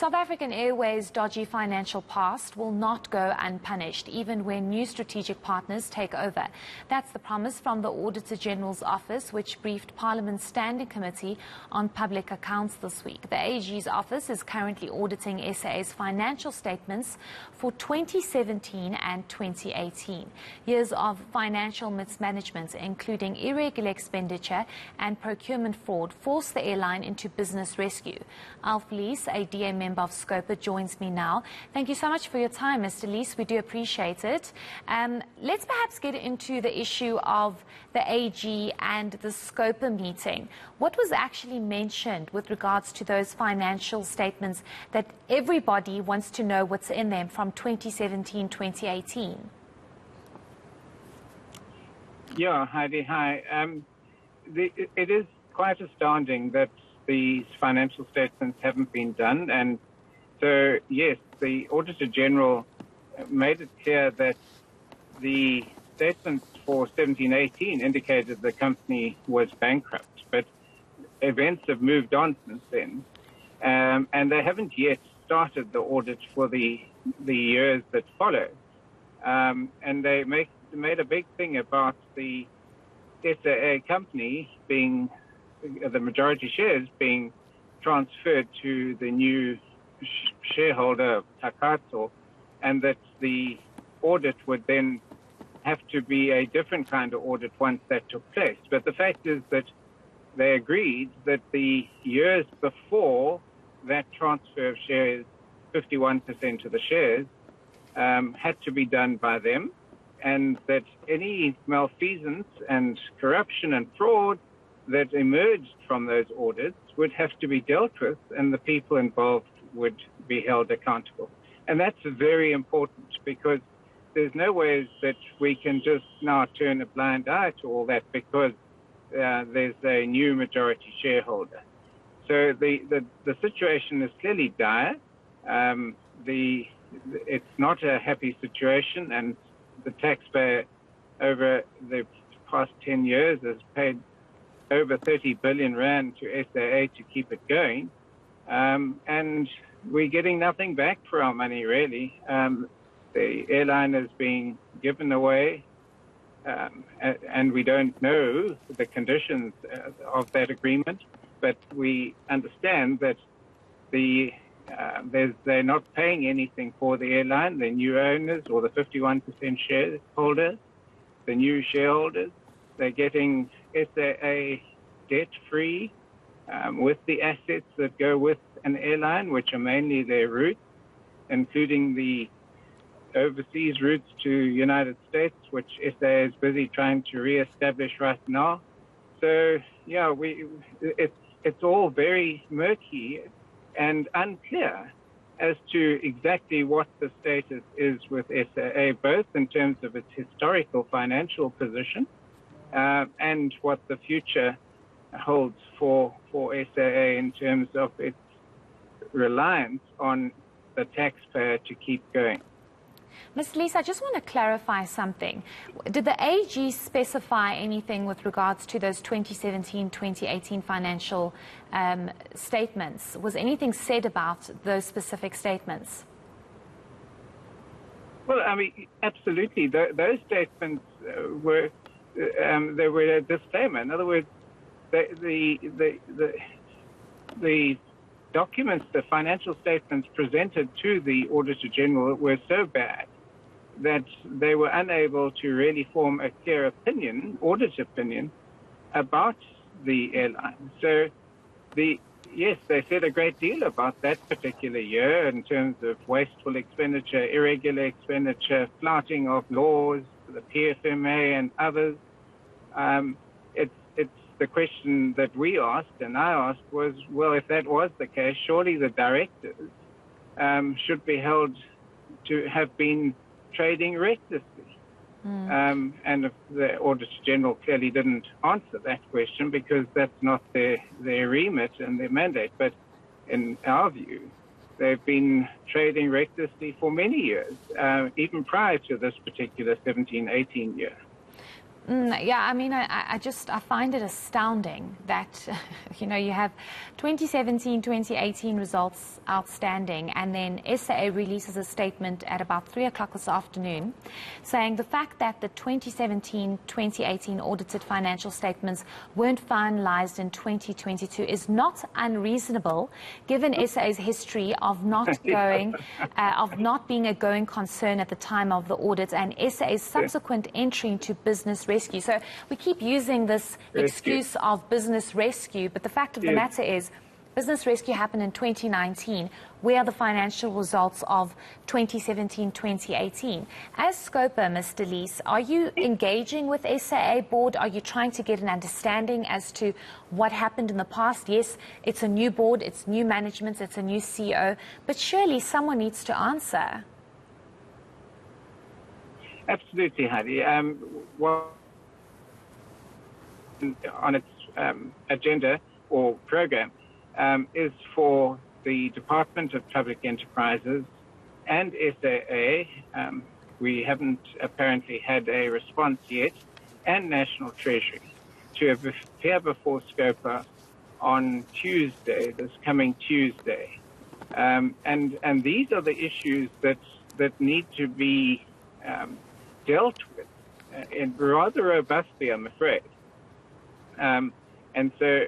South African Airways' dodgy financial past will not go unpunished, even when new strategic partners take over. That's the promise from the Auditor-General's office, which briefed Parliament's Standing Committee on Public Accounts this week. The AG's office is currently auditing SAA's financial statements for 2017 and 2018. Years of financial mismanagement, including irregular expenditure and procurement fraud, forced the airline into business rescue. Alf Lees, a DA member of Scopa, joins me now. Thank you so much for your time, Mr. Lees. We do appreciate it. Let's perhaps get into the issue of the AG and the Scopa meeting. What was actually mentioned with regards to those financial statements that everybody wants to know what's in them from 2017, 2018? Yeah, Heidi, hi. It is quite astounding that these financial statements haven't been done. And so, yes, the Auditor-General made it clear that the statements for 17-18 indicated the company was bankrupt, but events have moved on since then. And they haven't yet started the audit for the years that follow. And they made a big thing about the SAA company being the majority shares being transferred to the new shareholder, takata, and that the audit would then have to be a different kind of audit once that took place. But the fact is that they agreed that the years before that transfer of shares, 51% of the shares, had to be done by them, and that any malfeasance and corruption and fraud that emerged from those audits would have to be dealt with, and the people involved would be held accountable. And that's very important, because there's no way that we can just now turn a blind eye to all that because there's a new majority shareholder. So the situation is clearly dire. It's not a happy situation, and the taxpayer over the past 10 years has paid over 30 billion rand to SAA to keep it going. And we're getting nothing back for our money, really. The airline is being given away, and we don't know the conditions of that agreement, but we understand that they're not paying anything for the airline, the new owners or the 51% shareholders, the new shareholders. They're getting SAA debt-free with the assets that go with an airline, which are mainly their routes, including the overseas routes to United States, which SAA is busy trying to re-establish right now. So, yeah, it's all very murky and unclear as to exactly what the status is with SAA, both in terms of its historical financial position and what the future holds for SAA in terms of its reliance on the taxpayer to keep going. Ms. Lees, I just want to clarify something. Did the AG specify anything with regards to those 2017, 2018 financial statements? Was anything said about those specific statements? Well, I mean, absolutely. Those statements were a disclaimer. In other words, the documents, the financial statements presented to the Auditor-General were so bad that they were unable to really form a clear opinion, audit opinion, about the airline. So, yes, they said a great deal about that particular year in terms of wasteful expenditure, irregular expenditure, flouting of laws, the PFMA and others. It's the question that we asked, and I asked, was, well, if that was the case, surely the directors should be held to have been trading recklessly. And the Auditor-General clearly didn't answer that question because that's not their remit and their mandate. But in our view, they've been trading recklessly for many years, even prior to this particular 17-18 year. Yeah, I mean, I find it astounding that, you have 2017, 2018 results outstanding, and then SAA releases a statement at about 3 o'clock this afternoon saying the fact that the 2017, 2018 audited financial statements weren't finalized in 2022 is not unreasonable, given SAA's history of not going, of not being a going concern at the time of the audit, and SAA's subsequent entry into business rescue. So we keep using this excuse of business rescue, but the fact of the matter is business rescue happened in 2019. Where are the financial results of 2017, 2018? As Scopa, Mr. Lees, are you engaging with SAA board? Are you trying to get an understanding as to what happened in the past? Yes, it's a new board, it's new management, it's a new CEO, but surely someone needs to answer. Absolutely, Heidi. Well, on its agenda or program is for the Department of Public Enterprises and SAA. We haven't apparently had a response yet, and National Treasury to appear before Scopa on Tuesday, this coming Tuesday. And these are the issues that need to be dealt with and rather robustly, I'm afraid. And so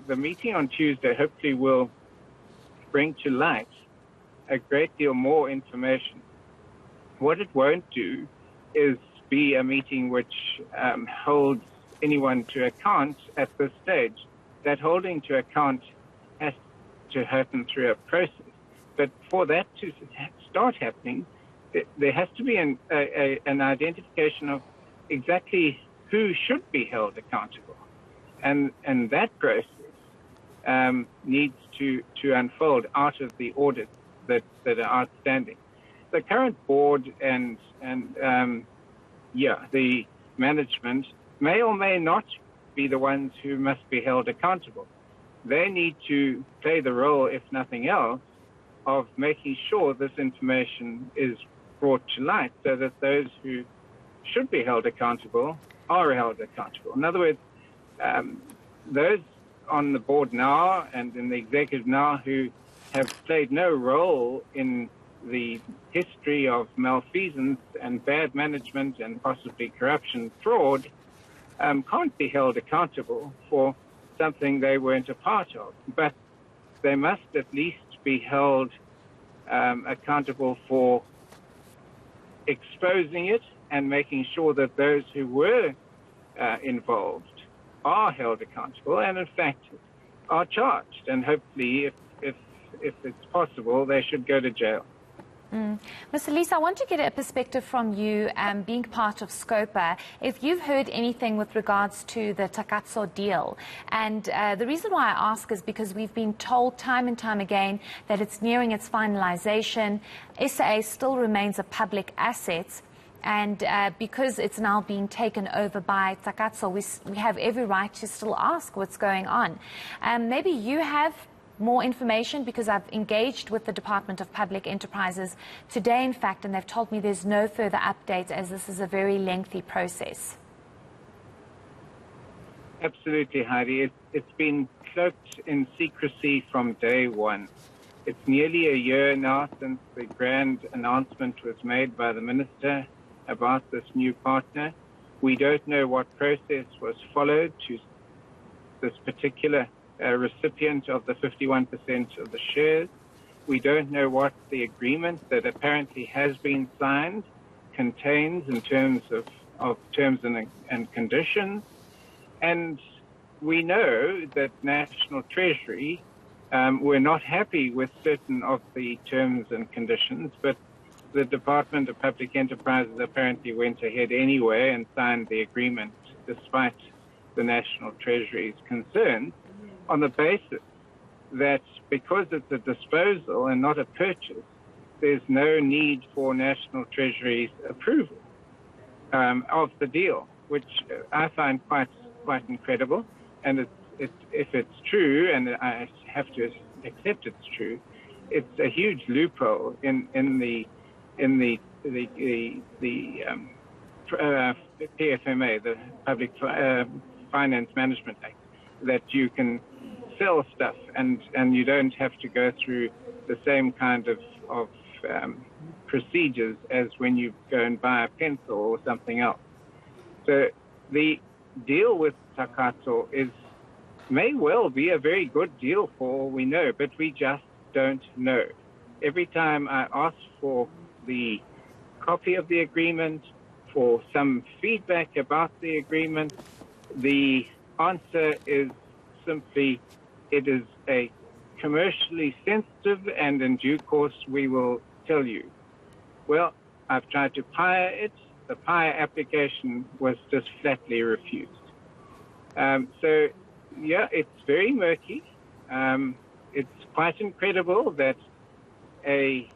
the meeting on Tuesday hopefully will bring to light a great deal more information. What it won't do is be a meeting which holds anyone to account at this stage. That holding to account has to happen through a process. But for that to start happening, there has to be an identification of exactly who should be held accountable. And that process needs to unfold out of the audits that are outstanding. The current board and the management may or may not be the ones who must be held accountable. They need to play the role, if nothing else, of making sure this information is brought to light so that those who should be held accountable are held accountable. In other words, those on the board now and in the executive now who have played no role in the history of malfeasance and bad management and possibly corruption, fraud, can't be held accountable for something they weren't a part of. But they must at least be held accountable for exposing it and making sure that those who were involved are held accountable and, in fact, are charged. And hopefully, if it's possible, they should go to jail. Mr. Lees, I want to get a perspective from you, being part of Scopa, if you've heard anything with regards to the takata deal. And the reason why I ask is because we've been told time and time again that it's nearing its finalization. SAA still remains a public asset. And because it's now being taken over by takata, we have every right to still ask what's going on. Maybe you have more information, because I've engaged with the Department of Public Enterprises today, in fact, and they've told me there's no further updates as this is a very lengthy process. Absolutely, Heidi. It's been cloaked in secrecy from day one. It's nearly a year now since the grand announcement was made by the minister about this new partner. We don't know what process was followed to this particular recipient of the 51% of the shares. We don't know what the agreement that apparently has been signed contains in terms of terms and conditions. And we know that National Treasury were not happy with certain of the terms and conditions, but the Department of Public Enterprises apparently went ahead anyway and signed the agreement despite the National Treasury's concerns, on the basis that because it's a disposal and not a purchase, there's no need for National Treasury's approval of the deal, which I find quite incredible. And if it's true, and I have to accept it's true, it's a huge loophole in the PFMA, the Public Finance Management Act, that you can sell stuff and you don't have to go through the same kind of procedures as when you go and buy a pencil or something else. So the deal with takata may well be a very good deal for all we know, but we just don't know. Every time I ask for the copy of the agreement, for some feedback about the agreement, the answer is simply, it is a commercially sensitive and in due course we will tell you. Well, I've tried to PIRE it. The PIRE application was just flatly refused. So, yeah, it's very murky. It's quite incredible that a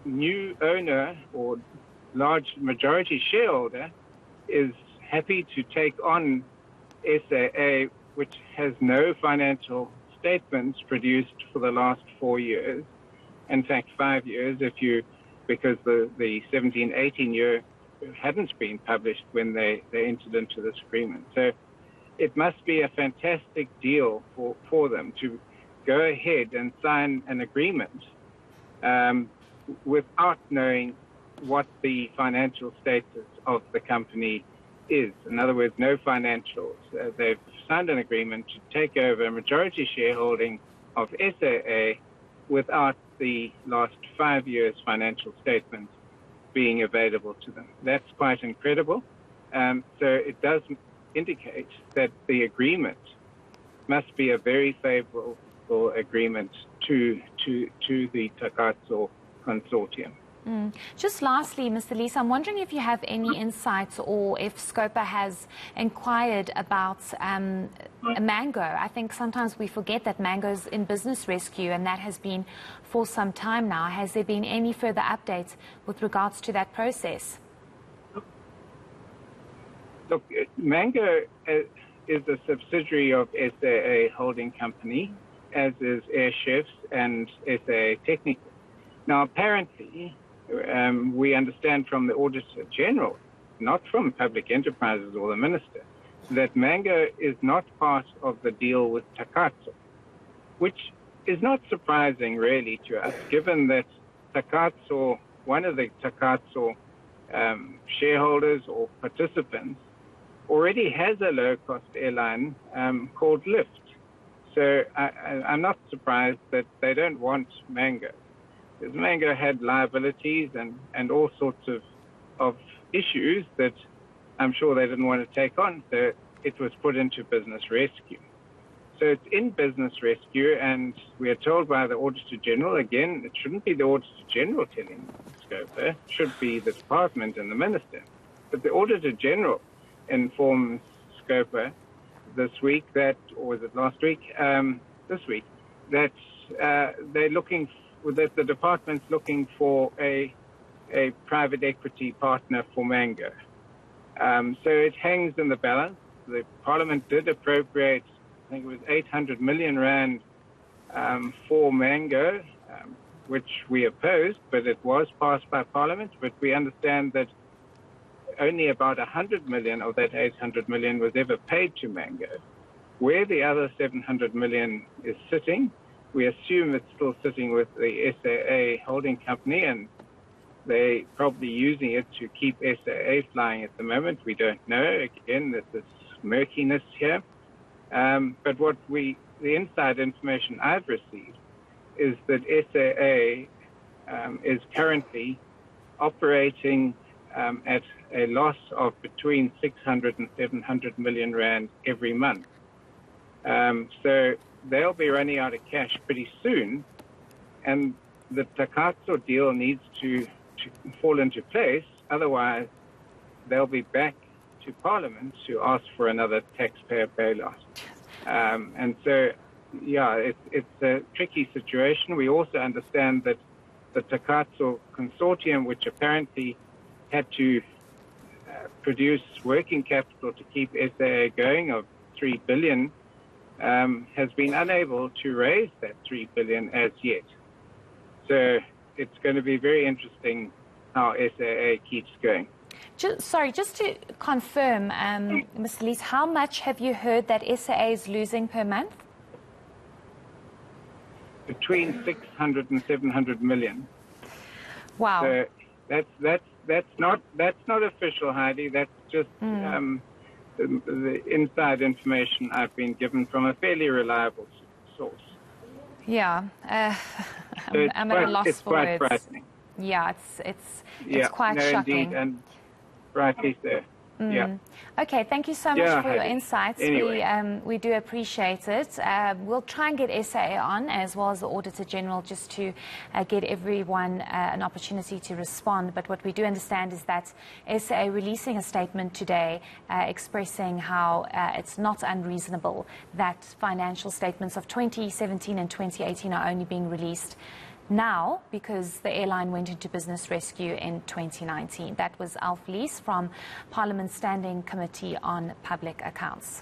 new owner or large majority shareholder is happy to take on SAA, which has no financial statements produced for the last 4 years. In fact, 5 years, because the 17-18 year hadn't been published when they entered into this agreement. So it must be a fantastic deal for them to go ahead and sign an agreement without knowing what the financial status of the company is. In other words, no financials. They've signed an agreement to take over a majority shareholding of SAA without the last 5 years' financial statements being available to them. That's quite incredible. So it does indicate that the agreement must be a very favorable agreement to the takata consortium. Just lastly, Mr. Lees, I'm wondering if you have any insights or if Scopa has inquired about Mango. I think sometimes we forget that Mango's in business rescue, and that has been for some time now. Has there been any further updates with regards to that process? Look, Mango is a subsidiary of SAA Holding Company, as is Air Chefs and SAA Technical. Now, apparently, we understand from the Auditor-General, not from Public Enterprises or the Minister, that Mango is not part of the deal with takata, which is not surprising really to us, given that takata, one of the takata shareholders or participants, already has a low-cost airline called Lyft. So I'm not surprised that they don't want Mango. Because Mango had liabilities and all sorts of issues that I'm sure they didn't want to take on, so it was put into business rescue. So it's in business rescue, and we are told by the Auditor-General, again, it shouldn't be the Auditor-General telling Scopa, it should be the department and the Minister. But the Auditor-General informs Scopa this week that, or was it last week? This week, that that the department's looking for a private equity partner for Mango. So it hangs in the balance. The Parliament did appropriate, I think it was 800 million rand for Mango, which we opposed, but it was passed by Parliament. But we understand that only about 100 million of that 800 million was ever paid to Mango. Where the other 700 million is sitting, we assume it's still sitting with the SAA holding company, and they're probably using it to keep SAA flying at the moment. We don't know. Again, there's this murkiness here. But the inside information I've received is that SAA is currently operating at a loss of between 600 and 700 million rand every month. So they'll be running out of cash pretty soon, and the takata deal needs to fall into place. Otherwise, they'll be back to Parliament to ask for another taxpayer bailout. And so, yeah, it's a tricky situation. We also understand that the takata consortium, which apparently had to produce working capital to keep SAA going of 3 billion, has been unable to raise that 3 billion as yet. So it's going to be very interesting how SAA keeps going. Just to confirm, Mr. Lees, how much have you heard that SAA is losing per month? Between 600 and 700 million. Wow. So that's not official, Heidi. That's just the inside information I've been given from a fairly reliable source. Yeah, I'm at a loss for words. It's quite frightening. Yeah, it's quite shocking. Indeed, and rightly so. Yeah. Okay, thank you so much for your insights. Anyway. We do appreciate it. We'll try and get SAA on, as well as the Auditor-General, just to get everyone an opportunity to respond. But what we do understand is that SAA releasing a statement today expressing how it's not unreasonable that financial statements of 2017 and 2018 are only being released now because the airline went into business rescue in 2019. That was Alf Lees from Parliament's Standing Committee on Public Accounts.